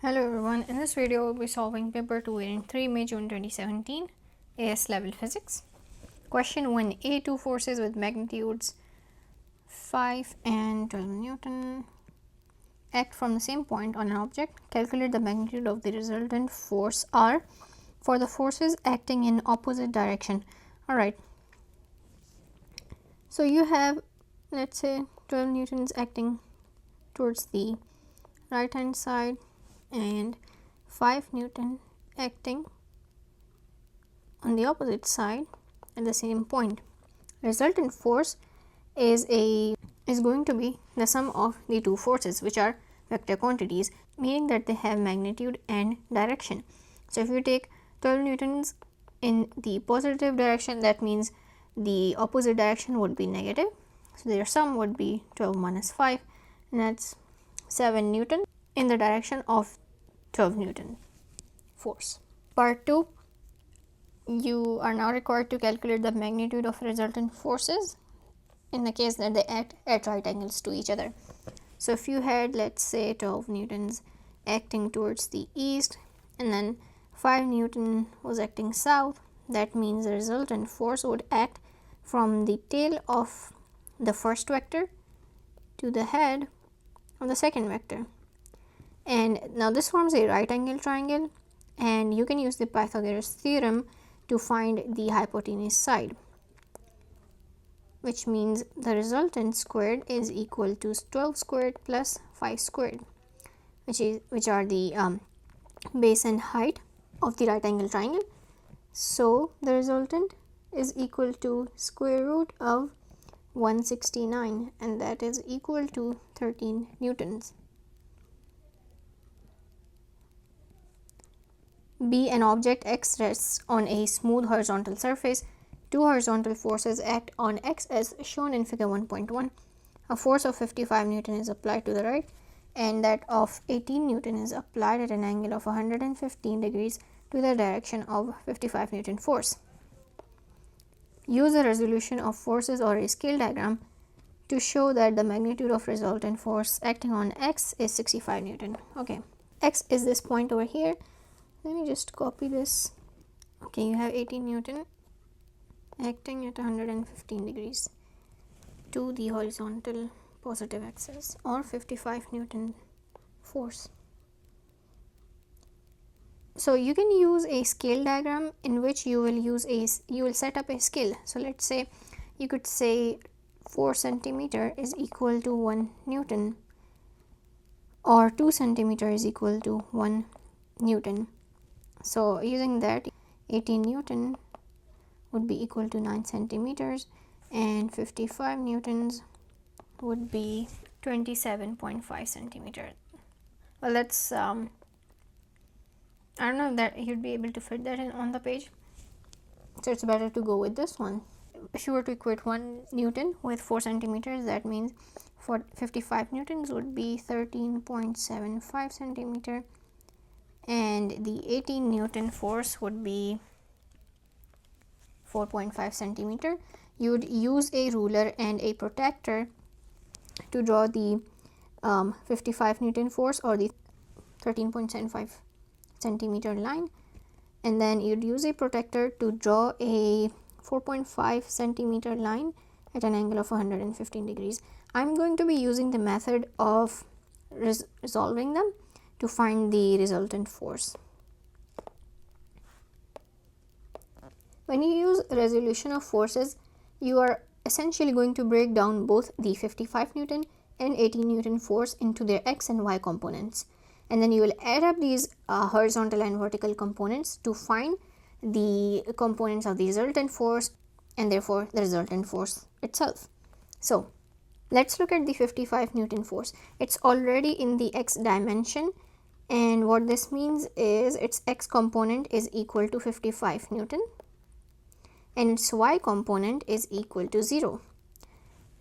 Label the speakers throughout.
Speaker 1: Hello everyone, in this video we'll be solving paper 2 in 3 May June 2017 AS level physics. Question 1a, two forces with magnitudes 5 and 12 Newton act from the same point on an object. Calculate the magnitude of the resultant force R for the forces acting in opposite direction. Alright, so you have, let's say, 12 Newtons acting towards the right hand side and 5 Newton acting on the opposite side at the same point. Resultant force is going to be the sum of the two forces, which are vector quantities, meaning that they have magnitude and direction. So if you take 12 Newtons in the positive direction, that means the opposite direction would be negative. So their sum would be 12 minus 5, and that's 7 Newton in the direction of 12 Newton force. Part 2, you are now required to calculate the magnitude of resultant forces in the case that they act at right angles to each other. So if you had, let's say, 12 Newtons acting towards the east and then 5 Newton was acting south, that means the resultant force would act from the tail of the first vector to the head of the second vector. And now this forms a right angle triangle, and you can use the Pythagoras theorem to find the hypotenuse side, which means the resultant squared is equal to 12 squared plus 5 squared, which are the base and height of the right angle triangle. So the resultant is equal to square root of 169, and that is equal to 13 Newtons. B. An object X rests on a smooth horizontal surface. Two horizontal forces act on X as shown in figure 1.1. A force of 55 Newton is applied to the right, and that of 18 Newton is applied at an angle of 115 degrees to the direction of 55 Newton force. Use a resolution of forces or a scale diagram to show that the magnitude of resultant force acting on X is 65 Newton. Okay, X is this point over here. Let me just copy this. Okay, you have 18 Newton acting at 115 degrees to the horizontal positive axis, or 55 Newton force. So you can use a scale diagram in which you will set up a scale. So let's say you could say 4 centimeter is equal to 1 Newton, or 2 centimeter is equal to 1 Newton. So using that, 18 Newton would be equal to 9 centimeters and 55 Newtons would be 27.5 centimeters. Well, that's I don't know that you'd be able to fit that in on the page, so it's better to go with this one. If you were to equate 1 Newton with 4 centimeters, that means for 55 Newtons would be 13.75 centimeter, and the 18 Newton force would be 4.5 centimeter. You would use a ruler and a protractor to draw the 55 Newton force or the 13.75 centimeter line, and then you'd use a protractor to draw a 4.5 centimeter line at an angle of 115 degrees. I'm going to be using the method of resolving them to find the resultant force. When you use resolution of forces, you are essentially going to break down both the 55 Newton and 18 Newton force into their x and y components, and then you will add up these horizontal and vertical components to find the components of the resultant force and therefore the resultant force itself. So let's look at the 55 Newton force. It's already in the x dimension, and what this means is its x component is equal to 55 Newton and its y component is equal to 0.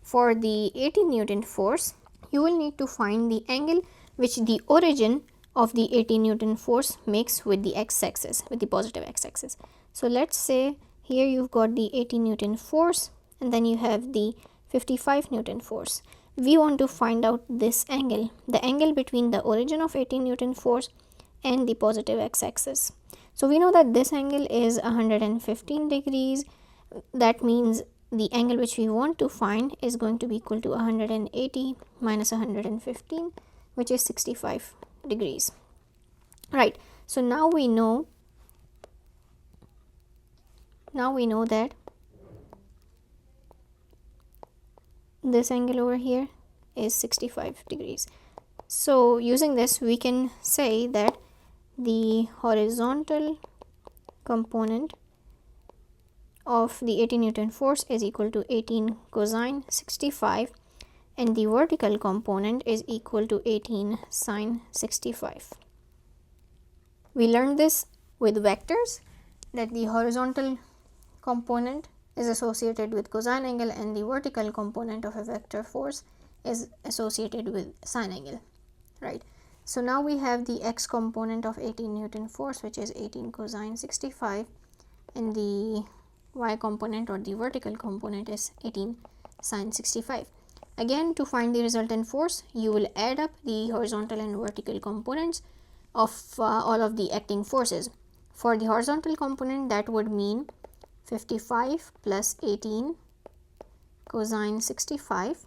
Speaker 1: For the 18 Newton force, you will need to find the angle which the origin of the 18 Newton force makes with the x-axis, with the positive x-axis. So let's say here you've got the 18 Newton force and then you have the 55 Newton force. We want to find out this angle, the angle between the origin of 18 Newton force and the positive x-axis. So we know that this angle is 115 degrees. That means the angle which we want to find is going to be equal to 180 minus 115, which is 65 degrees. Right, so now we know that this angle over here is 65 degrees. So using this, we can say that the horizontal component of the 18 Newton force is equal to 18 cosine 65, and the vertical component is equal to 18 sine 65. We learned this with vectors, that the horizontal component is associated with cosine angle and the vertical component of a vector force is associated with sine angle, right? So now we have the x component of 18 Newton force, which is 18 cosine 65, and the y component or the vertical component is 18 sine 65. Again, to find the resultant force, you will add up the horizontal and vertical components of all of the acting forces. For the horizontal component, that would mean 55 plus 18 cosine 65,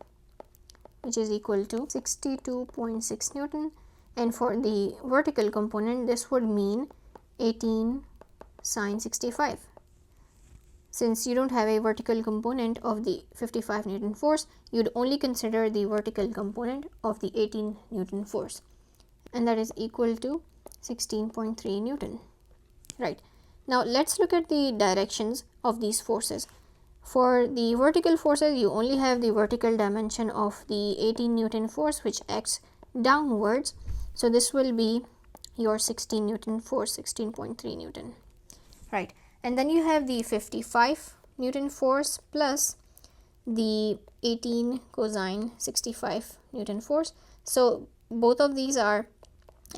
Speaker 1: which is equal to 62.6 Newton, and for the vertical component, this would mean 18 sine 65. Since you don't have a vertical component of the 55 Newton force, you'd only consider the vertical component of the 18 Newton force, and that is equal to 16.3 Newton. Right, now let's look at the directions of these forces. For the vertical forces, you only have the vertical dimension of the 18 Newton force, which acts downwards. So this will be your 16 Newton force, 16.3 Newton. Right, and then you have the 55 Newton force plus the 18 cosine 65 Newton force. So both of these are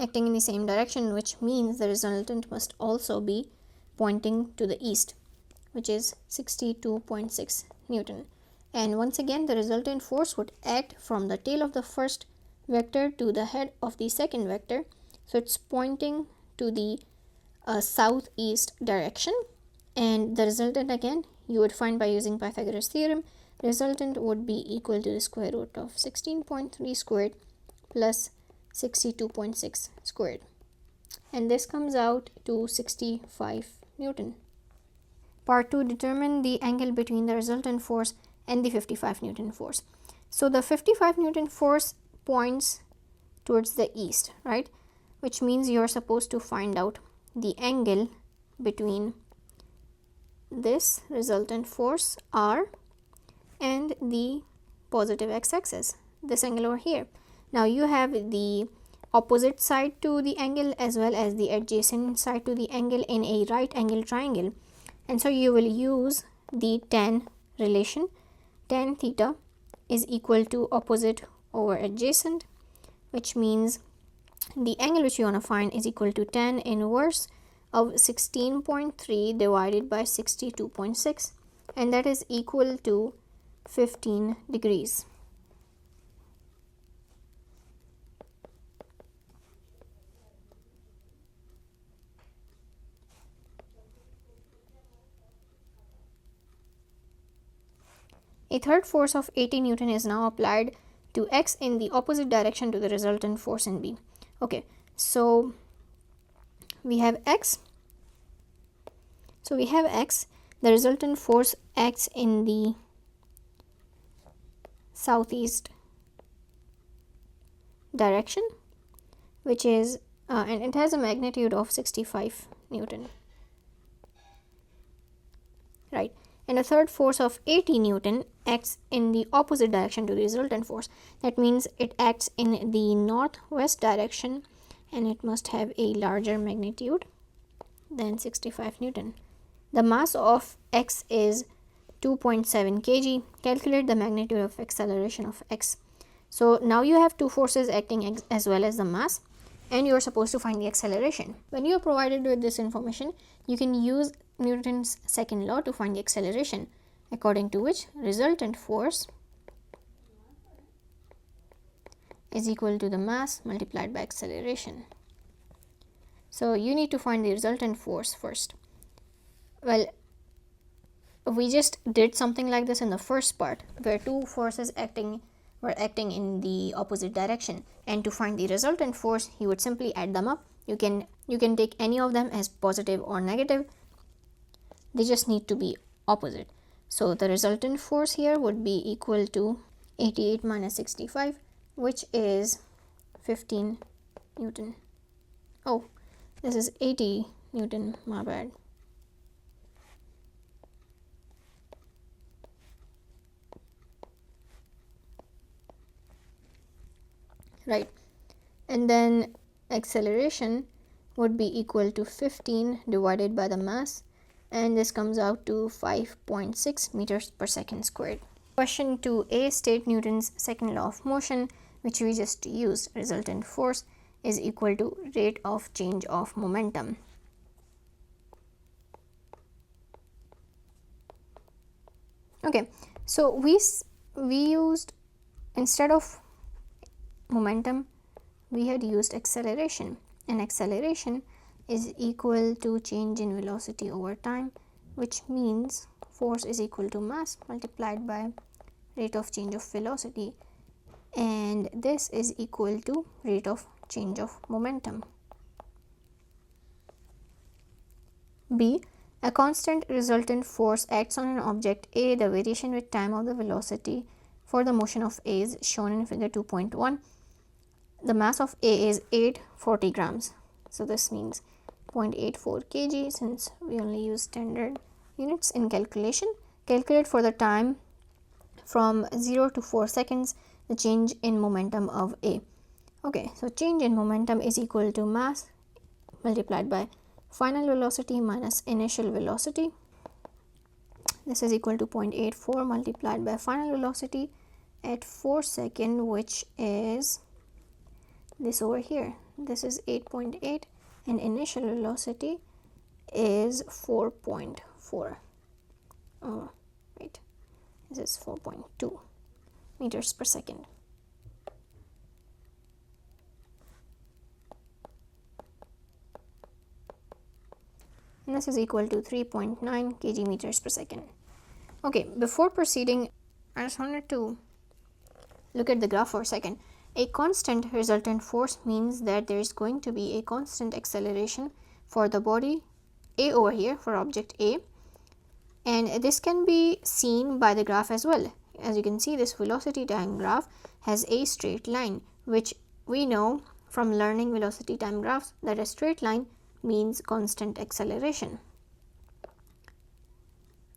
Speaker 1: acting in the same direction, which means the resultant must also be pointing to the east, which is 62.6 Newton. And once again, the resultant force would act from the tail of the first vector to the head of the second vector. So it's pointing to the southeast direction, and the resultant, again, you would find by using Pythagoras theorem. Resultant would be equal to the square root of 16.3 squared plus 62.6 squared, and this comes out to 65 Newton. Part 2, determine the angle between the resultant force and the 55 Newton force. So the 55 Newton force points towards the east, right, which means you're supposed to find out the angle between this resultant force R and the positive x-axis, this angle over here. Now you have the opposite side to the angle as well as the adjacent side to the angle in a right angle triangle, and so you will use the tan relation. Tan theta is equal to opposite over adjacent, which means the angle which you want to find is equal to tan inverse of 16.3 divided by 62.6, and that is equal to 15 degrees. A third force of 80 Newton is now applied to x in the opposite direction to the resultant force in B. Okay, so we have x. The resultant force acts in the southeast direction, which is and it has a magnitude of 65 Newton. Right, and a third force of 80 Newton acts in the opposite direction to the resultant force. That means it acts in the northwest direction, and it must have a larger magnitude than 65 Newton. The mass of x is 2.7 kg. Calculate the magnitude of acceleration of x. So now you have two forces acting as well as the mass, and you are supposed to find the acceleration. When you are provided with this information, you can use Newton's second law to find the acceleration, according to which resultant force is equal to the mass multiplied by acceleration. So you need to find the resultant force first. Well, we just did something like this in the first part where two forces were acting in the opposite direction, and to find the resultant force you would simply add them up. You can take any of them as positive or negative. They just need to be opposite. So the resultant force here would be equal to 88 minus 65, which is 15 Newton. Oh, this is 80 Newton, my bad. Right, and then acceleration would be equal to 15 divided by the mass, and this comes out to 5.6 meters per second squared. Question 2a, state Newton's second law of motion, which we just used. Resultant force is equal to rate of change of momentum. Okay, so we used, instead of momentum, we had used acceleration, and acceleration is equal to change in velocity over time, which means force is equal to mass multiplied by rate of change of velocity, and this is equal to rate of change of momentum. B, a constant resultant force acts on an object A. The variation with time of the velocity for the motion of A is shown in figure 2.1. The mass of A is 840 grams. So this means 0.84 kg, since we only use standard units in calculation. Calculate for the time from 0 to 4 seconds the change in momentum of A. Okay, so change in momentum is equal to mass multiplied by final velocity minus initial velocity. This is equal to 0.84 multiplied by final velocity at 4 seconds, which is this over here. This is 8.8 and initial velocity is 4.4. Oh, wait, this is 4.2 meters per second. And this is equal to 3.9 kg meters per second. Okay, before proceeding, I just wanted to look at the graph for a second. A constant resultant force means that there is going to be a constant acceleration for the body A over here, for object A, and this can be seen by the graph as well. As you can see, this velocity time graph has a straight line, which we know from learning velocity time graphs that a straight line means constant acceleration.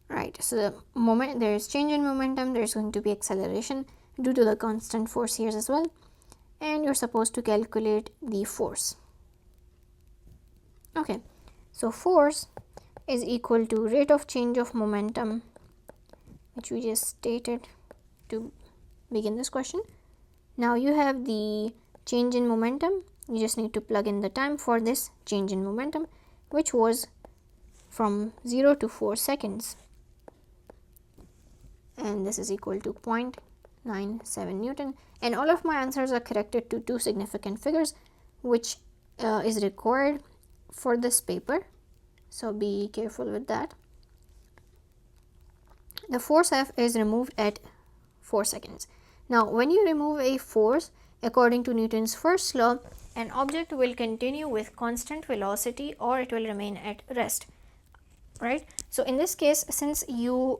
Speaker 1: Right, so the moment there is change in momentum, there is going to be acceleration due to the constant force here as well, and you're supposed to calculate the force. Okay, so force is equal to rate of change of momentum, which we just stated to begin this question. Now you have the change in momentum. You just need to plug in the time for this change in momentum, which was from 0 to 4 seconds, and this is equal to 0.97 Newton. And all of my answers are corrected to two significant figures, which is required for this paper, so be careful with that. The force F is removed at 4 seconds. Now when you remove a force, according to Newton's first law, an object will continue with constant velocity or it will remain at rest, right? So in this case, since the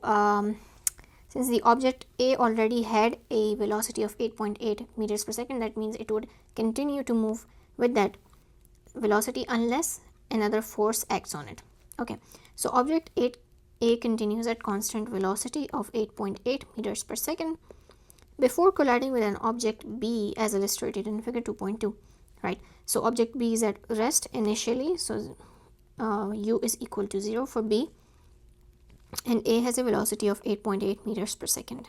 Speaker 1: object A already had a velocity of 8.8 meters per second, that means it would continue to move with that velocity unless another force acts on it. Okay, so object A continues at constant velocity of 8.8 meters per second before colliding with an object B, as illustrated in figure 2.2, right? So object B is at rest initially, so U is equal to 0 for B, and A has a velocity of 8.8 meters per second.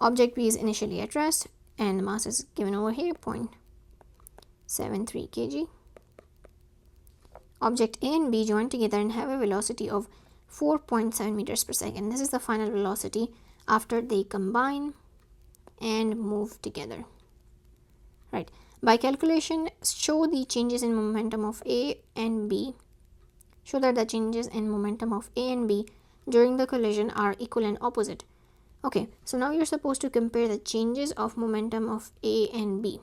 Speaker 1: Object B is initially at rest, and the mass is given over here, 0.73 kg. Object A and B join together and have a velocity of 4.7 meters per second. This is the final velocity after they combine and move together, right? By calculation, show the changes in momentum of A and B. Show that the changes in momentum of A and B during the collision are equal and opposite. Okay, so now you're supposed to compare the changes of momentum of A and B.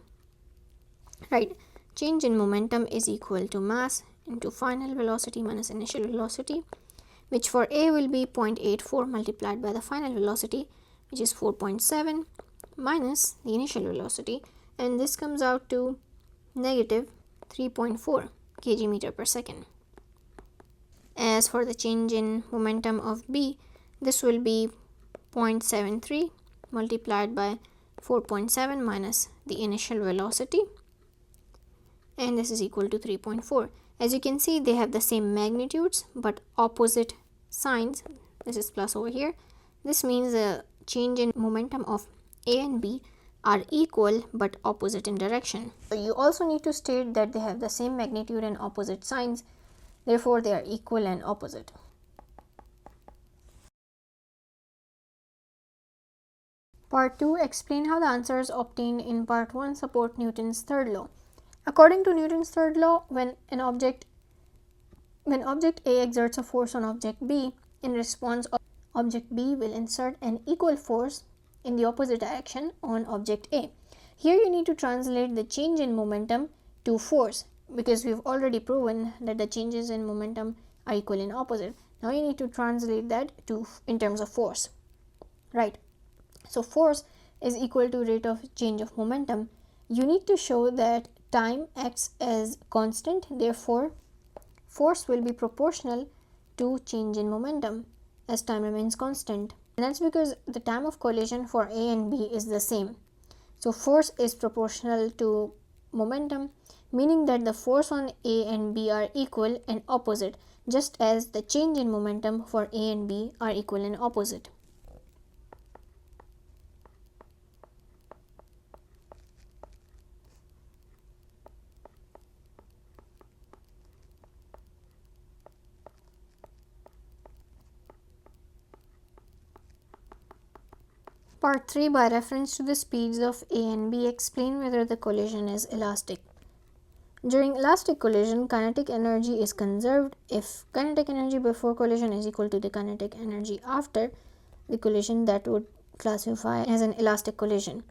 Speaker 1: Right, change in momentum is equal to mass into final velocity minus initial velocity, which for A will be 0.84 multiplied by the final velocity, which is 4.7 minus the initial velocity, and this comes out to negative 3.4 kg meter per second. As for the change in momentum of B, this will be 0.73 multiplied by 4.7 minus the initial velocity, and this is equal to 3.4. As you can see, they have the same magnitudes but opposite signs. This is plus over here. This means the change in momentum of A and B are equal but opposite in direction. So you also need to state that they have the same magnitude and opposite signs, therefore they are equal and opposite. Part 2. Explain how the answers obtained in Part 1 support Newton's third law. According to Newton's third law, when object A exerts a force on object B, in response object B will insert an equal force in the opposite direction on object A. Here you need to translate the change in momentum to force, because we've already proven that the changes in momentum are equal and opposite. Now you need to translate that to in terms of force. Right. So force is equal to rate of change of momentum. You need to show that time acts as constant, therefore force will be proportional to change in momentum as time remains constant. And that's because the time of collision for A and B is the same. So force is proportional to momentum, meaning that the force on A and B are equal and opposite, just as the change in momentum for A and B are equal and opposite. Part 3. By reference to the speeds of A and B, explain whether the collision is elastic. During elastic collision, kinetic energy is conserved if kinetic energy before collision is equal to the kinetic energy after the collision. That would classify as an elastic collision.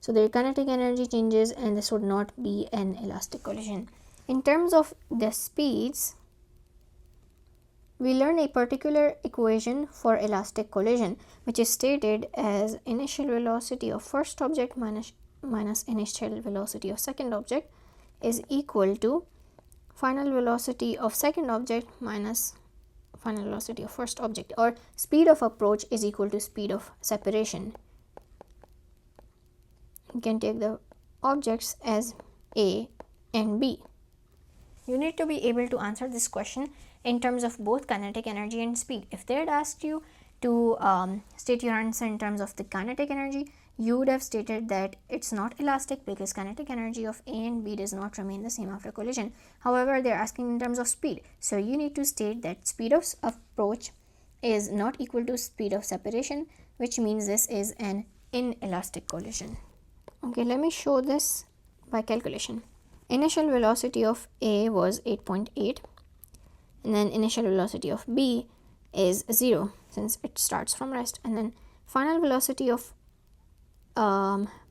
Speaker 1: So the kinetic energy changes and this would not be an elastic collision. In terms of the speeds, we learn a particular equation for elastic collision, which is stated as initial velocity of first object minus initial velocity of second object is equal to final velocity of second object minus final velocity of first object, or speed of approach is equal to speed of separation. You can take the objects as A and B. You need to be able to answer this question in terms of both kinetic energy and speed. If they had asked you to state your answer in terms of the kinetic energy, you would have stated that it's not elastic because kinetic energy of A and B does not remain the same after collision. However, they're asking in terms of speed, so you need to state that speed of approach is not equal to speed of separation, which means this is an inelastic collision. Okay, let me show this by calculation. Initial velocity of A was 8.8, and then initial velocity of B is 0 since it starts from rest, and then final velocity of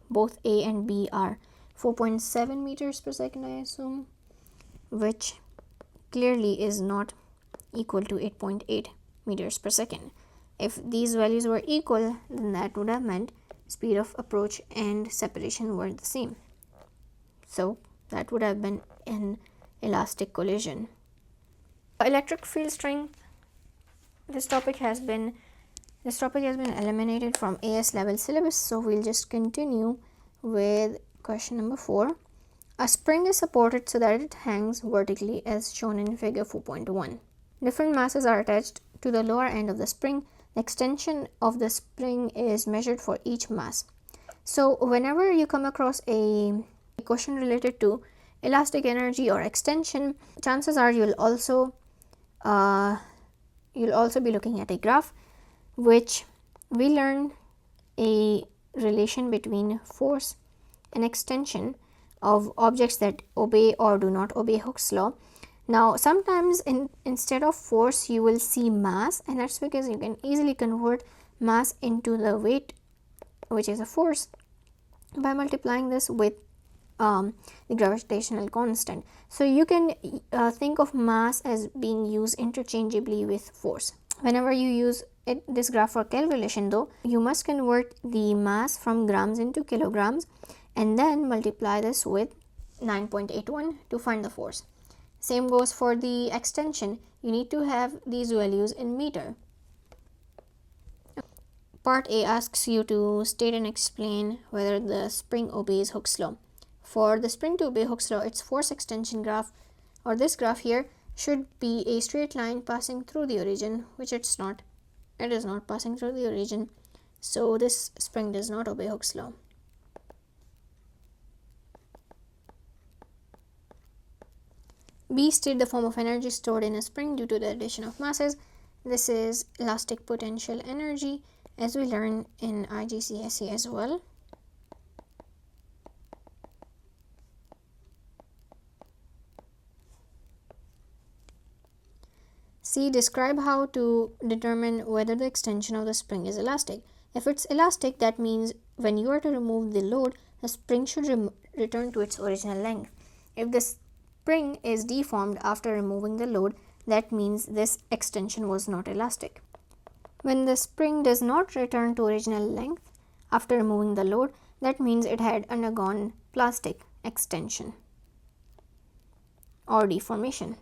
Speaker 1: both A and B are 4.7 meters per second, I assume, which clearly is not equal to 8.8 meters per second. If these values were equal, then that would have meant speed of approach and separation were the same. So that would have been an elastic collision. Electric field strength. This topic has been eliminated from AS level syllabus, so we'll just continue with question number 4. A spring is supported so that it hangs vertically as shown in figure 4.1. Different masses are attached to the lower end of the spring. The extension of the spring is measured for each mass. So whenever you come across a question related to elastic energy or extension, chances are you'll also be looking at a graph, which we learn a relation between force and extension of objects that obey or do not obey Hooke's law. Now sometimes instead of force you will see mass, and that's because you can easily convert mass into the weight, which is a force, by multiplying this with the gravitational constant. So you can think of mass as being used interchangeably with force. Whenever you use this graph for calculation though, you must convert the mass from grams into kilograms and then multiply this with 9.81 to find the force. Same goes for the extension. You need to have these values in meter. Part A asks you to state and explain whether the spring obeys Hooke's law. For the spring to obey Hooke's law, its force extension graph, or this graph here, should be a straight line passing through the origin, which it's not. It is not passing through the origin, so this spring does not obey Hooke's law. B, state the form of energy stored in a spring due to the addition of masses. This is elastic potential energy, as we learn in IGCSE as well. C, describe how to determine whether the extension of the spring is elastic. If it's elastic, that means when you are to remove the load, the spring should return to its original length. If the spring is deformed after removing the load, that means this extension was not elastic. When the spring does not return to original length after removing the load, that means it had undergone plastic extension or deformation.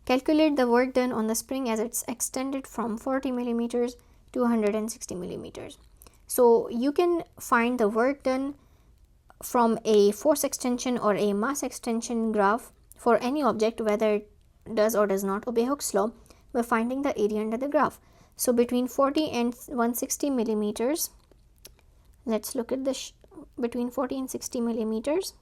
Speaker 1: Calculate the work done on the spring as it's extended from 40 millimeters to 160 millimeters. So you can find the work done from a force extension or a mass extension graph for any object, whether it does or does not obey Hooke's law, by finding the area under the graph. So between 40 and 160 millimeters, let's look at the between 40 and 60 millimeters.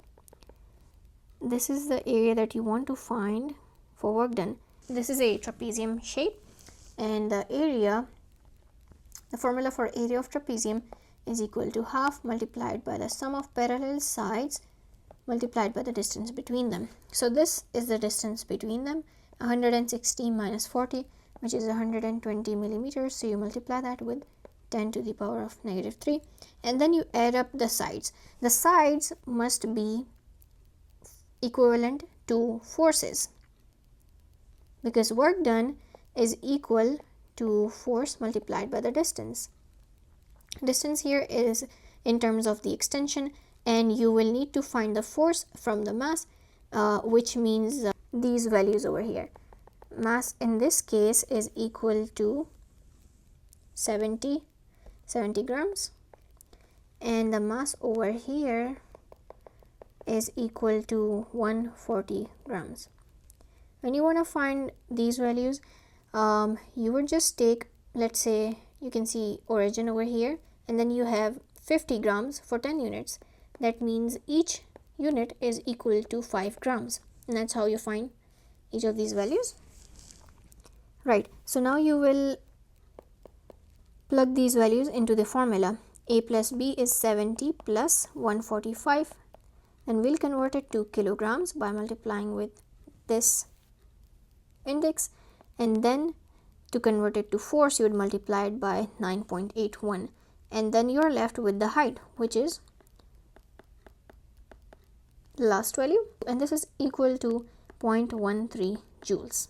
Speaker 1: This is the area that you want to find for work done. This is a trapezium shape, and the formula for area of trapezium is equal to half multiplied by the sum of parallel sides multiplied by the distance between them. So this is the distance between them, 160 minus 40, which is 120 millimeters. So you multiply that with 10 to the power of negative 3, and then you add up the sides. The sides must be equivalent to forces, because work done is equal to force multiplied by the distance. Distance here is in terms of the extension, and you will need to find the force from the mass, which means these values over here. Mass in this case is equal to 70 grams, and the mass over here is equal to 140 grams. When you want to find these values, you would just take, let's say, you can see origin over here, and then you have 50 grams for 10 units. That means each unit is equal to 5 grams, and that's how you find each of these values. Right, so now you will plug these values into the formula. A plus B is 70 plus 145, and we'll convert it to kilograms by multiplying with this index, and then to convert it to force you would multiply it by 9.81, and then you are left with the height, which is the last value, and this is equal to 0.13 joules.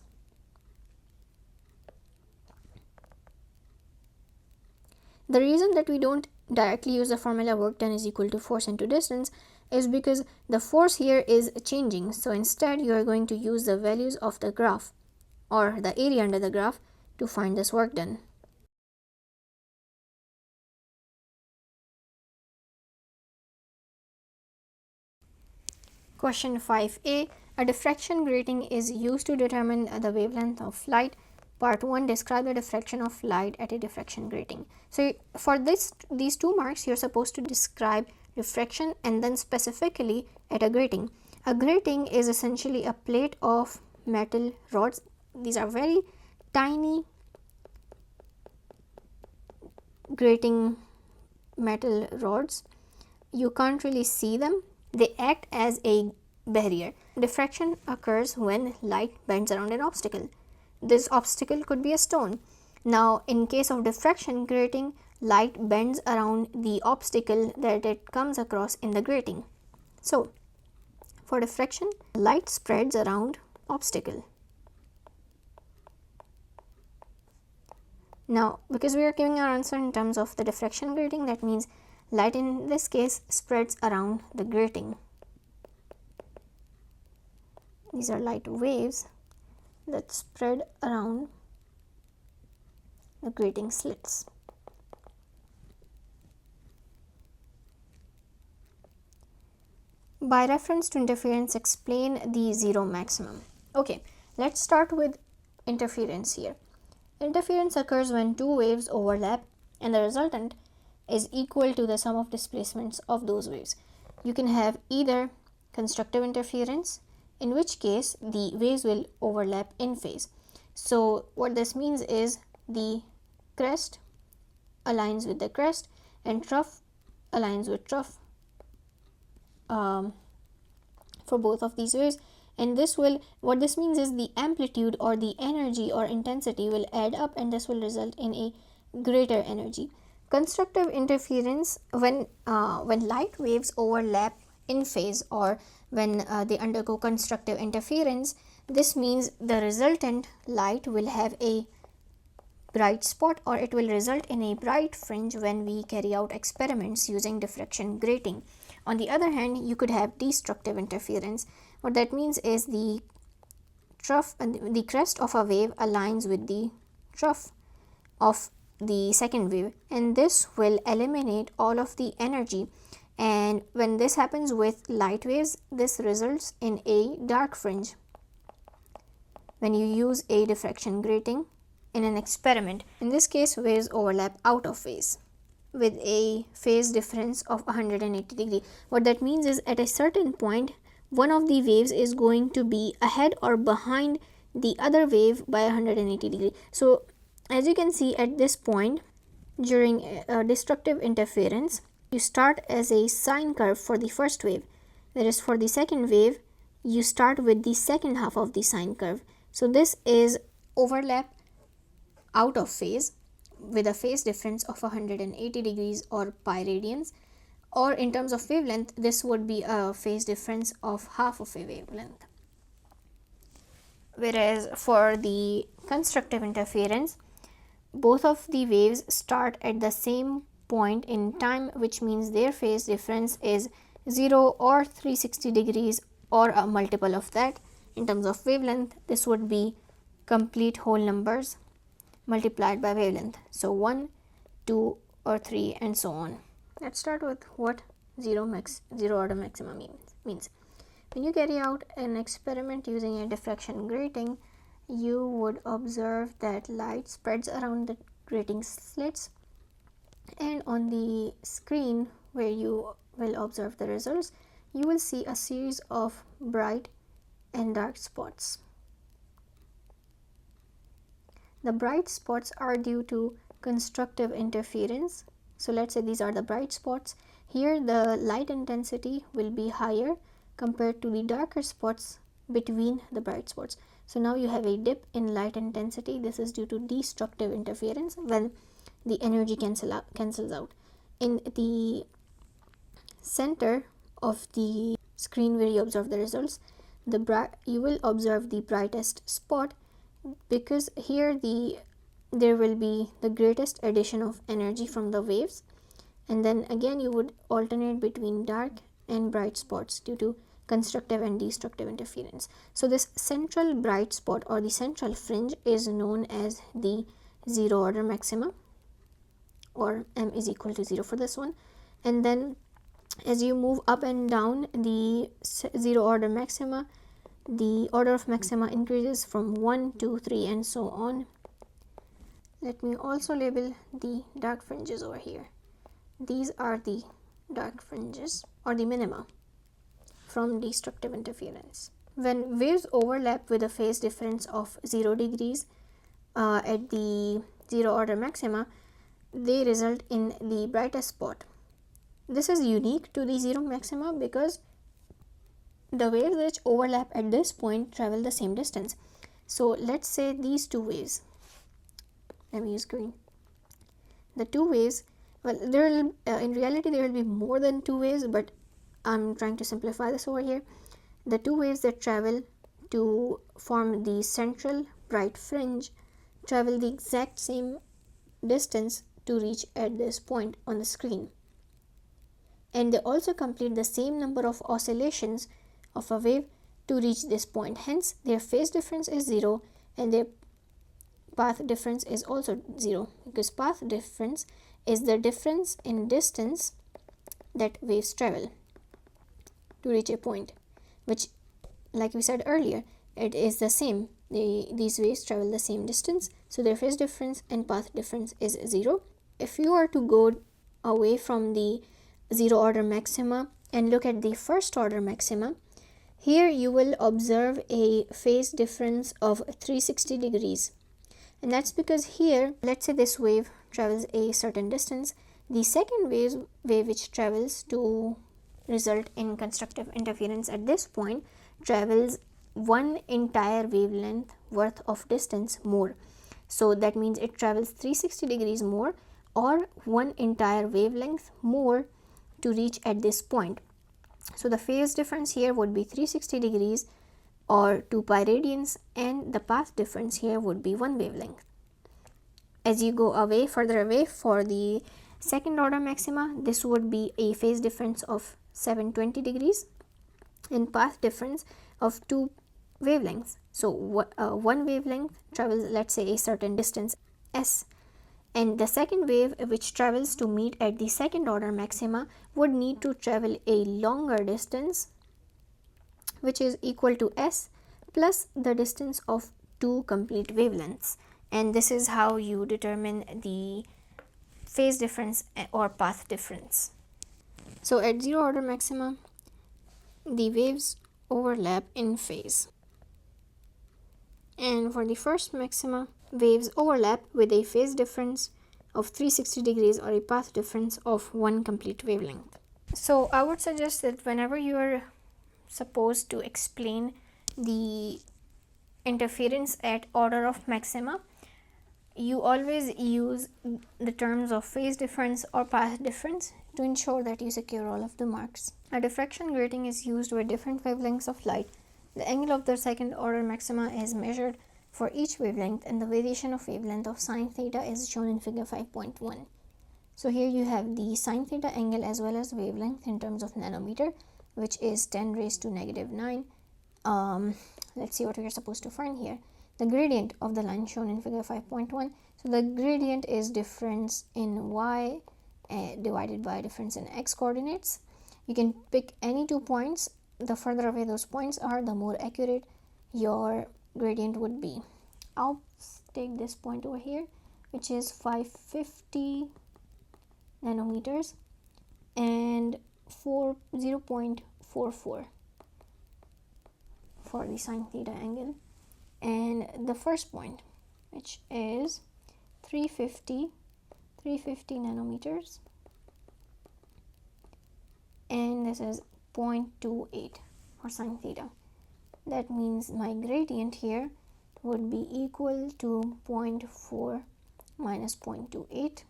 Speaker 1: The reason that we don't directly use the formula work done is equal to force into distance is because the force here is changing. So instead you are going to use the values of the graph or the area under the graph to find this work done. Question 5a. A diffraction grating is used to determine the wavelength of light. Part 1. Describe the diffraction of light at a diffraction grating. So for these 2 marks, you're supposed to describe diffraction and then specifically at a grating. A grating is essentially a plate of metal rods. These are very tiny grating metal rods. You can't really see them, They act as a barrier. Diffraction occurs when light bends around an obstacle. This obstacle could be a stone. Now, in case of diffraction grating, light bends around the obstacle that it comes across in the grating. So, for diffraction, light spreads around obstacle. Now, because we are giving our answer in terms of the diffraction grating, that means light in this case spreads around the grating. These are light waves that spread around the grating slits. By reference to interference, explain the zero maximum. Okay, let's start with interference here. Interference occurs when two waves overlap and the resultant is equal to the sum of displacements of those waves. You can have either constructive interference, in which case the waves will overlap in phase. So what this means is the crest aligns with the crest and trough aligns with trough for both of these waves, and what this means is the amplitude or the energy or intensity will add up, and this will result in a greater energy. Constructive interference, when light waves overlap in phase or when they undergo constructive interference, this means the resultant light will have a bright spot, or it will result in a bright fringe when we carry out experiments using diffraction grating. On the other hand, you could have destructive interference. What that means is the trough and the crest of a wave aligns with the trough of the second wave, and this will eliminate all of the energy. And when this happens with light waves, this results in a dark fringe when you use a diffraction grating in an experiment. In this case, waves overlap out of phase with a phase difference of 180 degree. What that means is at a certain point, one of the waves is going to be ahead or behind the other wave by 180 degree. So as you can see at this point, during destructive interference, you start as a sine curve for the first wave, whereas for the second wave, you start with the second half of the sine curve. So this is overlap out of phase with a phase difference of 180 degrees or pi radians, or in terms of wavelength, this would be a phase difference of half of a wavelength. Whereas for the constructive interference, both of the waves start at the same point in time, which means their phase difference is 0 or 360 degrees or a multiple of that. In terms of wavelength, this would be complete whole numbers multiplied by wavelength. So 1, 2 or 3 and so on. Let's start with what zero order maxima means. When you carry out an experiment using a diffraction grating, you would observe that light spreads around the grating slits, and on the screen where you will observe the results, you will see a series of bright and dark spots. The bright spots are due to constructive interference. So let's say these are the bright spots. Here the light intensity will be higher compared to the darker spots between the bright spots. So now you have a dip in light intensity. This is due to destructive interference when the energy cancels out. In the center of the screen where you observe the results, you will observe the brightest spot, because here there will be the greatest addition of energy from the waves, and then again you would alternate between dark and bright spots due to constructive and destructive interference. So this central bright spot or the central fringe is known as the zero order maxima, or m is equal to 0 for this one. And then as you move up and down the zero order maxima, the order of maxima increases from 1, 2, 3 and so on. Let me also label the dark fringes over here. These are the dark fringes or the minima from destructive interference. When waves overlap with a phase difference of 0 degrees at the zero order maxima, they result in the brightest spot. This is unique to the zero maxima because the waves which overlap at this point travel the same distance. So let's say these two waves, let me use green. The two waves, well, there will in reality there will be more than two waves, but I'm trying to simplify this over here. The two waves that travel to form the central bright fringe travel the exact same distance to reach at this point on the screen, and they also complete the same number of oscillations of a wave to reach this point. Hence their phase difference is 0 and their path difference is also 0, because path difference is the difference in distance that waves travel to reach a point, which, like we said earlier, it is the same. These waves travel the same distance, so their phase difference and path difference is 0. If you are to go away from the zero order maxima and look at the first order maxima, here you will observe a phase difference of 360 degrees. And that's because here, let's say this wave travels a certain distance, the second wave which travels to result in constructive interference at this point travels one entire wavelength worth of distance more. So that means it travels 360 degrees more, or one entire wavelength more to reach at this point. So the phase difference here would be 360 degrees or 2 pi radians, and the path difference here would be one wavelength. As you go away, further away for the second order maxima, this would be a phase difference of 720 degrees and path difference of 2 wavelengths. So one wavelength travels, let's say, a certain distance s, and the second wave which travels to meet at the second order maxima would need to travel a longer distance, which is equal to s plus the distance of 2 complete wavelengths. And this is how you determine the phase difference or path difference. So at zero order maxima, the waves overlap in phase, and for the first maxima, waves overlap with a phase difference of 360 degrees or a path difference of one complete wavelength. So I would suggest that whenever you are supposed to explain the interference at order of maxima, you always use the terms of phase difference or path difference to ensure that you secure all of the marks. A diffraction grating is used with different wavelengths of light. The angle of the second order maxima is measured for each wavelength, and the variation of wavelength of sine theta is shown in figure 5.1. So here you have the sine theta angle as well as wavelength in terms of nanometer, which is 10 raised to negative 9. Let's see what we are supposed to find here. The gradient of the line shown in figure 5.1. So the gradient is difference in y divided by difference in x coordinates. You can pick any 2 points. The further away those points are, the more accurate your gradient would be. I'll take this point over here, which is 550 nanometers and 0.44 for the sine theta angle, and the first point, which is 350 nanometers, and this is 0.28 for sine theta. That means my gradient here would be equal to 0.4 minus 0.28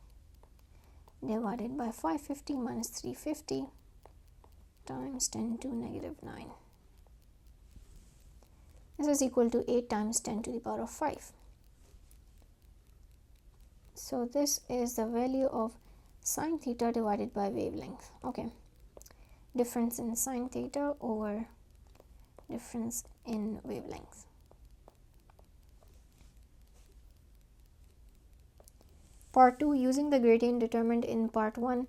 Speaker 1: divided by 550 minus 350 times 10 to negative 9. This is equal to 8 times 10 to the power of 5. So this is the value of sine theta divided by wavelength. Okay, difference in sine theta over difference in wavelength. Part 2, using the gradient determined in part 1.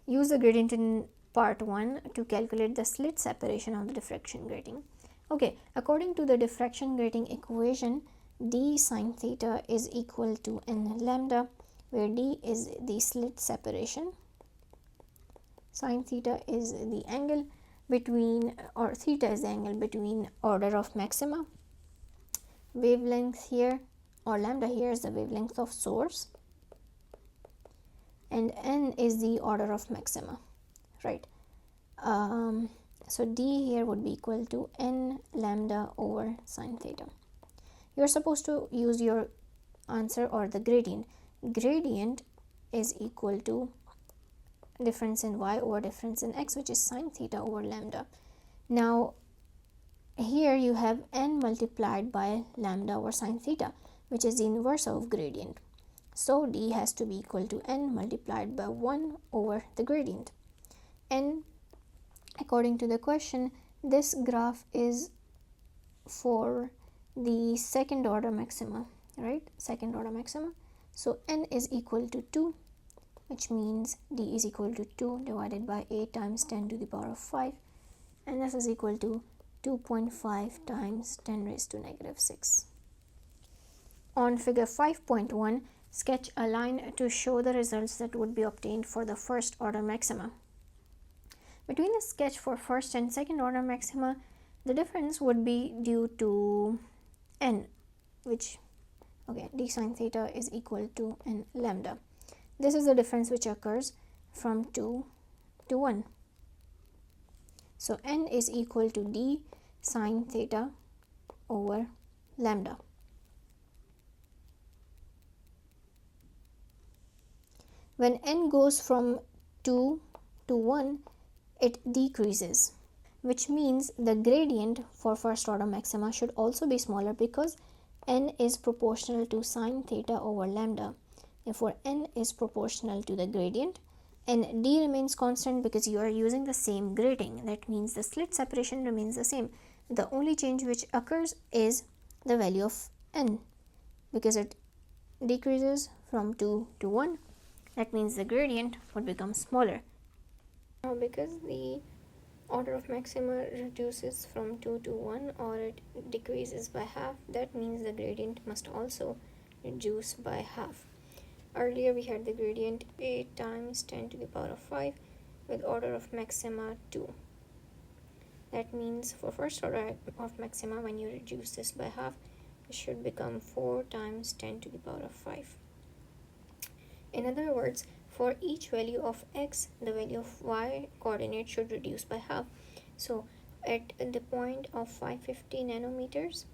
Speaker 1: Use the gradient in part 1 to calculate the slit separation of the diffraction grating. Okay, according to the diffraction grating equation, d sine theta is equal to n lambda, where d is the slit separation, sine theta is the angle between, or theta is the angle between order of maxima, wavelength here or lambda here is the wavelength of source, and n is the order of maxima, right? So d here would be equal to n lambda over sine theta. You're supposed to use your answer or the gradient. Gradient is equal to difference in y over difference in x, which is sine theta over lambda. Now here you have n multiplied by lambda over sine theta, which is the inverse of gradient. So d has to be equal to n multiplied by 1 over the gradient. And according to the question, this graph is for the second order maxima, right? Second order maxima. So n is equal to 2, which means d is equal to 2 divided by 8 times 10 to the power of 5, and this is equal to 2.5 times 10 raised to negative 6. On figure 5.1, sketch a line to show the results that would be obtained for the first order maxima. Between the sketch for first and second order maxima, the difference would be due to n, which, okay, d sine theta is equal to n lambda. This is the difference which occurs from 2 to 1. So n is equal to d sine theta over lambda. When n goes from 2 to 1, it decreases, which means the gradient for first order maxima should also be smaller because n is proportional to sine theta over lambda. Therefore, n is proportional to the gradient, and d remains constant because you are using the same grading. That means the slit separation remains the same. The only change which occurs is the value of n, because it decreases from 2 to 1. That means the gradient would become smaller. Now, because the order of maxima reduces from 2 to 1, or it decreases by half, that means the gradient must also reduce by half. Earlier we had the gradient 8 times 10 to the power of 5 with order of maxima 2. That means for first order of maxima, when you reduce this by half, it should become 4 times 10 to the power of 5. In other words, for each value of x, the value of y coordinate should reduce by half. So at the point of 550 nanometers,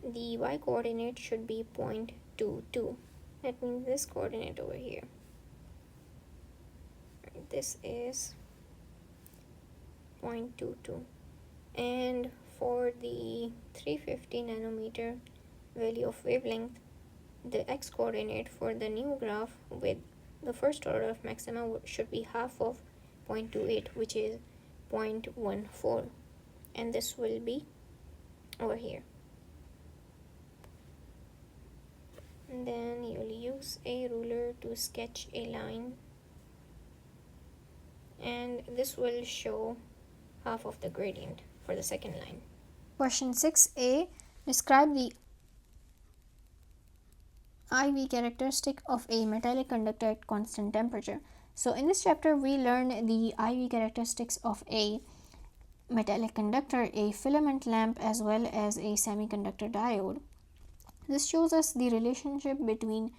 Speaker 1: the y coordinate should be 0.22. That means this coordinate over here. This is 0.22. And for the 350 nanometer value of wavelength, the x coordinate for the new graph with the first order of maxima should be half of 0.28, which is 0.14, and this will be over here. And then you'll use a ruler to sketch a line, and this will show half of the gradient for the second line. Question 6a, describe the IV characteristic of a metallic conductor at constant temperature. So in this chapter we learn the IV characteristics of a metallic conductor, a filament lamp, as well as a semiconductor diode. This shows us the relationship between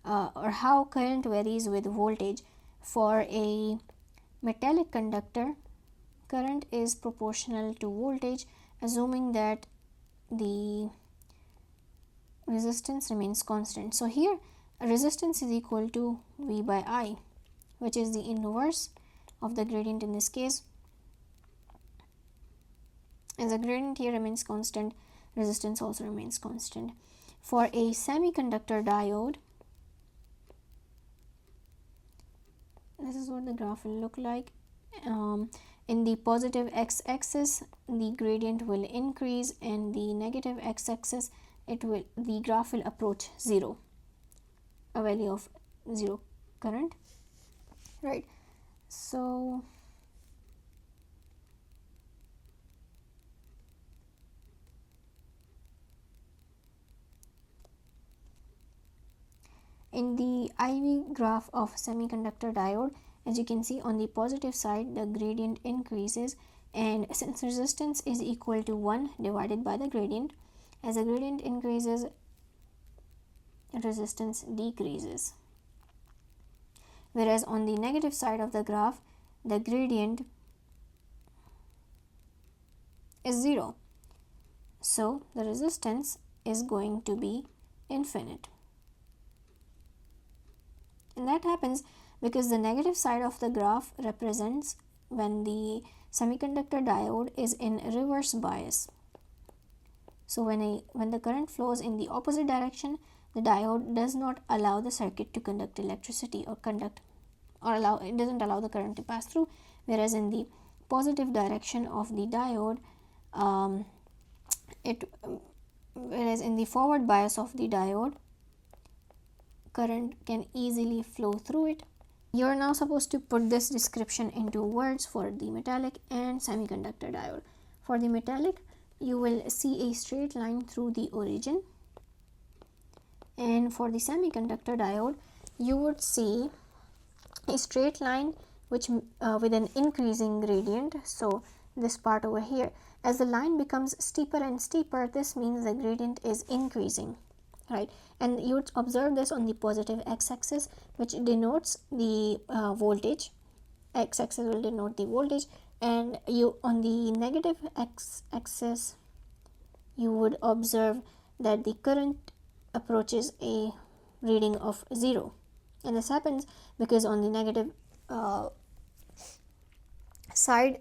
Speaker 1: or how current varies with voltage. For a metallic conductor, current is proportional to voltage, assuming that the resistance remains constant. So here resistance is equal to V by I, which is the inverse of the gradient in this case. As the gradient here remains constant, resistance also remains constant. For a semiconductor diode, this is what the graph will look like. In the positive x-axis, the gradient will increase, and the negative x-axis, the graph will approach 0, a value of 0 current, right? So in the IV graph of semiconductor diode, as you can see, on the positive side the gradient increases, and since resistance is equal to 1 divided by the gradient, as the gradient increases, resistance decreases. Whereas on the negative side of the graph, the gradient is 0. So the resistance is going to be infinite. And that happens because the negative side of the graph represents when the semiconductor diode is in reverse bias. So when the current flows in the opposite direction, the diode does not allow the circuit to conduct electricity it doesn't allow the current to pass through, whereas in the positive direction of the diode, whereas in the forward bias of the diode, current can easily flow through it. You're now supposed to put this description into words for the metallic and semiconductor diode. For the metallic, you will see a straight line through the origin, and for the semiconductor diode, you would see a straight line which with an increasing gradient. So this part over here, as the line becomes steeper and steeper, this means the gradient is increasing, right? And you would observe this on the positive x-axis, which denotes the voltage. X-axis will denote the voltage, and you on the negative x-axis you would observe that the current approaches a reading of 0. And this happens because on the negative side,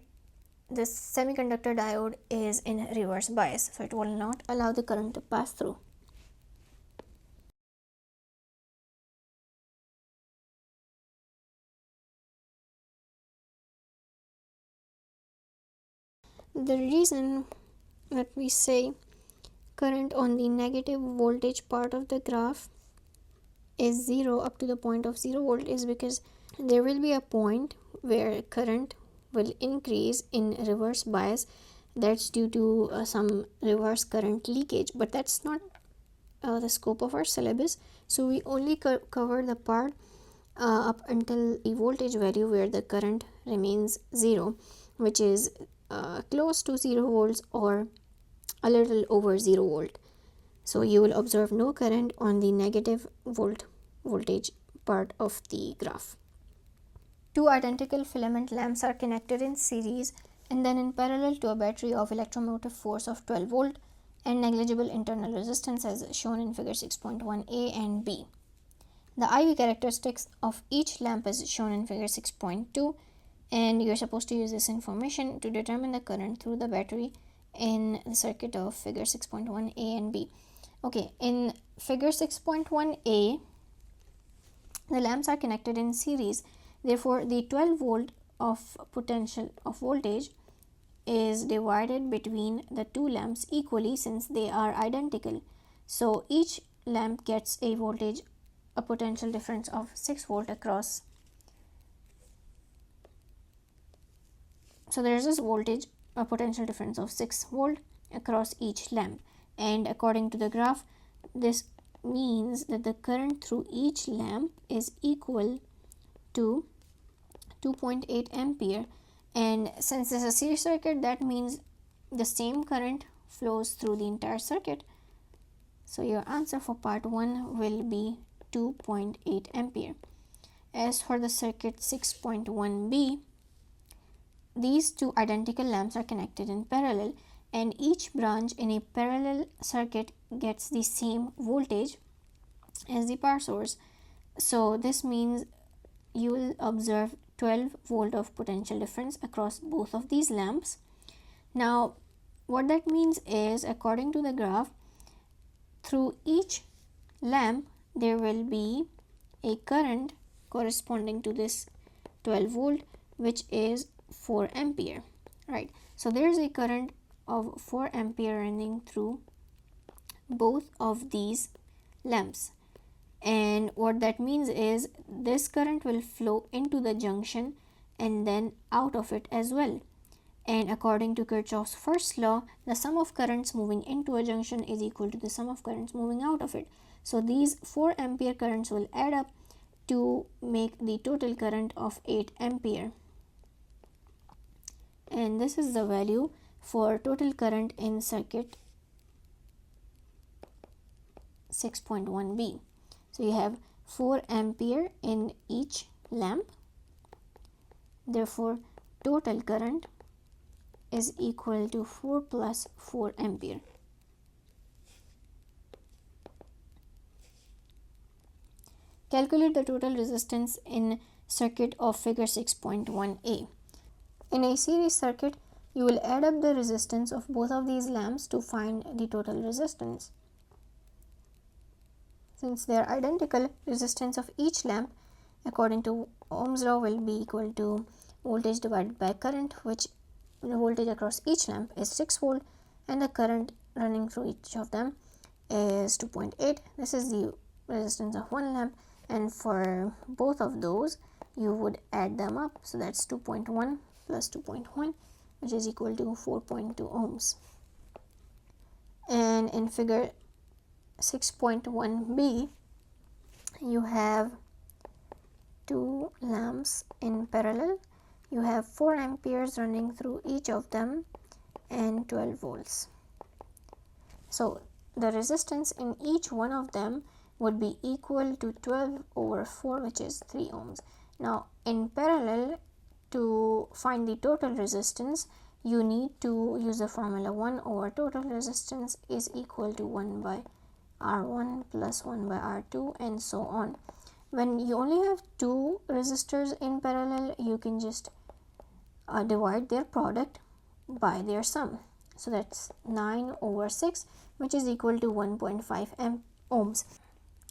Speaker 1: this semiconductor diode is in reverse bias, so it will not allow the current to pass through. The reason that we say current on the negative voltage part of the graph is 0 up to the point of 0 volt is because there will be a point where current will increase in reverse bias. That's due to some reverse current leakage, but that's not the scope of our syllabus. So we only cover the part up until the voltage value where the current remains 0, which is close to 0 volts or a little over 0 volt. So you will observe no current on the negative voltage part of the graph. Two identical filament lamps are connected in series and then in parallel to a battery of electromotive force of 12 volt and negligible internal resistance as shown in figure 6.1a and b. The IV characteristics of each lamp is shown in figure 6.2, and you're supposed to use this information to determine the current through the battery in the circuit of figure 6.1a and b. Okay, in figure 6.1a, the lamps are connected in series. Therefore, the 12 volt of potential of voltage is divided between the two lamps equally since they are identical. So each lamp gets a potential difference of 6 volt across. So there is this a potential difference of 6 volt across each lamp, and according to the graph, this means that the current through each lamp is equal to 2.8 ampere, and since this is a series circuit, that means the same current flows through the entire circuit. So your answer for part 1 will be 2.8 ampere. As for the circuit 6.1b, these two identical lamps are connected in parallel, and each branch in a parallel circuit gets the same voltage as the power source. So this means you will observe 12 volt of potential difference across both of these lamps. Now what that means is, according to the graph, through each lamp there will be a current corresponding to this 12 volt, which is 4 ampere, right? So there is a current of 4 ampere running through both of these lamps, and what that means is this current will flow into the junction and then out of it as well. And according to Kirchhoff's first law, the sum of currents moving into a junction is equal to the sum of currents moving out of it. So these 4 ampere currents will add up to make the total current of 8 ampere. And this is the value for total current in circuit 6.1b. So you have 4 ampere in each lamp. Therefore, total current is equal to 4 plus 4 ampere. Calculate the total resistance in circuit of figure 6.1a. In a series circuit, you will add up the resistance of both of these lamps to find the total resistance. Since they are identical, resistance of each lamp according to Ohm's law will be equal to voltage divided by current, which the voltage across each lamp is 6 volt and the current running through each of them is 2.8. This is the resistance of one lamp, and for both of those you would add them up, so that's 2.1 plus 2.1, which is equal to 4.2 ohms. And in figure 6.1b, you have two lamps in parallel. You have 4 amperes running through each of them and 12 volts. So the resistance in each one of them would be equal to 12 over 4, which is 3 ohms. Now in parallel, to find the total resistance, you need to use the formula 1 over total resistance is equal to 1 by R1 plus 1 by R2 and so on. When you only have two resistors in parallel, you can just divide their product by their sum. So that's 9 over 6, which is equal to 1.5 ohms.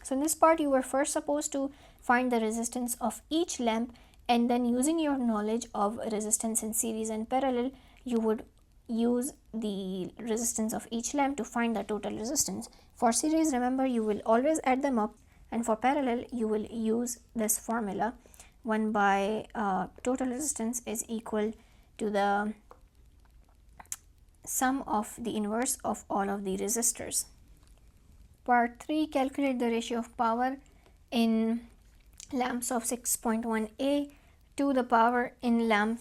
Speaker 1: So in this part, you were first supposed to find the resistance of each lamp, and then using your knowledge of resistance in series and parallel, you would use the resistance of each lamp to find the total resistance. For series, remember, you will always add them up, and for parallel, you will use this formula. 1 by total resistance is equal to the sum of the inverse of all of the resistors. Part 3, calculate the ratio of power in lamps of 6.1a to the power in lamp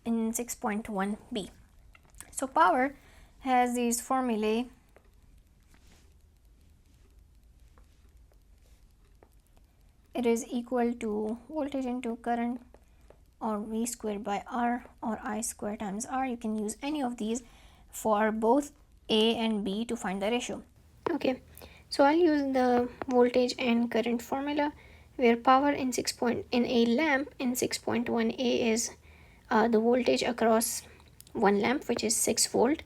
Speaker 1: in 6.1b. So power has these formulae. It is equal to voltage into current, or V squared by R, or I squared times R. You can use any of these for both A and B to find the ratio. Okay, so I'll use the voltage and current formula, where power in a lamp in 6.1a is the voltage across one lamp, which is 6 volt,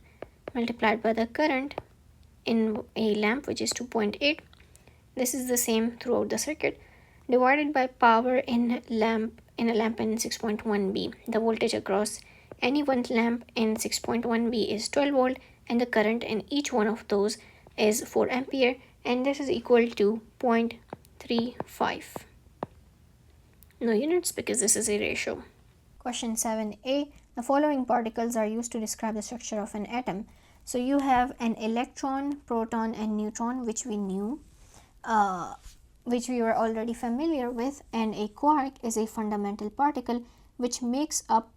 Speaker 1: multiplied by the current in a lamp, which is 2.8. This is the same throughout the circuit, divided by power in a lamp in 6.1b. The voltage across any one lamp in 6.1b is 12 volt, and the current in each one of those is 4 ampere, and this is equal to 0.35. No units because this is a ratio. Question 7a. The following particles are used to describe the structure of an atom. So you have an electron, proton, and neutron, which we knew, which we were already familiar with, and a quark is a fundamental particle which makes up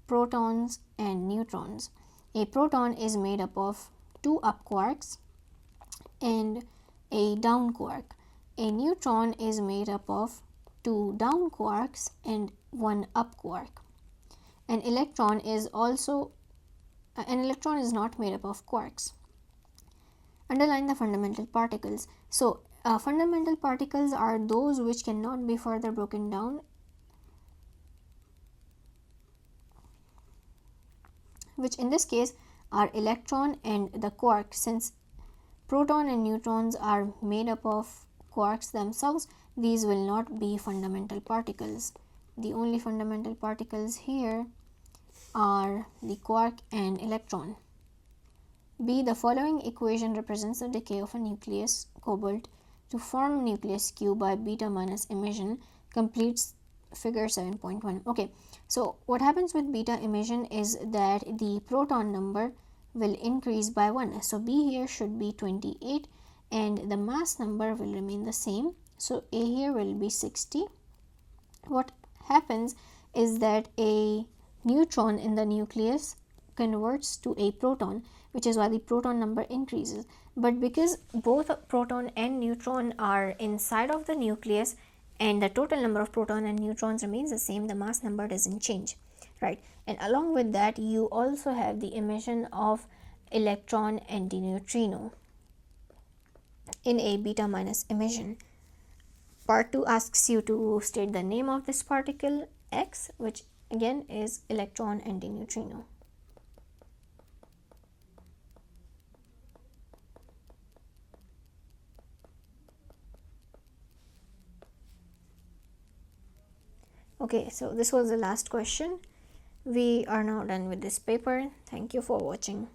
Speaker 1: protons and neutrons. A proton is made up of 2 up quarks and a down quark. A neutron is made up of 2 down quarks and 1 up quark. An electron is not made up of quarks. Underline the fundamental particles. So fundamental particles are those which cannot be further broken down, which in this case are electron and the quark. Since proton and neutrons are made up of quarks themselves, these will not be fundamental particles. The only fundamental particles here are the quark and electron. B. The following equation represents the decay of a nucleus cobalt to form nucleus Q by beta minus emission. Completes figure 7.1. Okay, so what happens with beta emission is that the proton number will increase by 1. So B here should be 28 and the mass number will remain the same. So A here will be 60. What happens is that a neutron in the nucleus converts to a proton, which is why the proton number increases. But because both proton and neutron are inside of the nucleus and the total number of proton and neutrons remains the same, the mass number doesn't change. right? And along with that, you also have the emission of electron antineutrino in a beta minus emission. Part 2 asks you to state the name of this particle X, which again is electron antineutrino. Okay, so this was the last question. We are now done with this paper. Thank you for watching.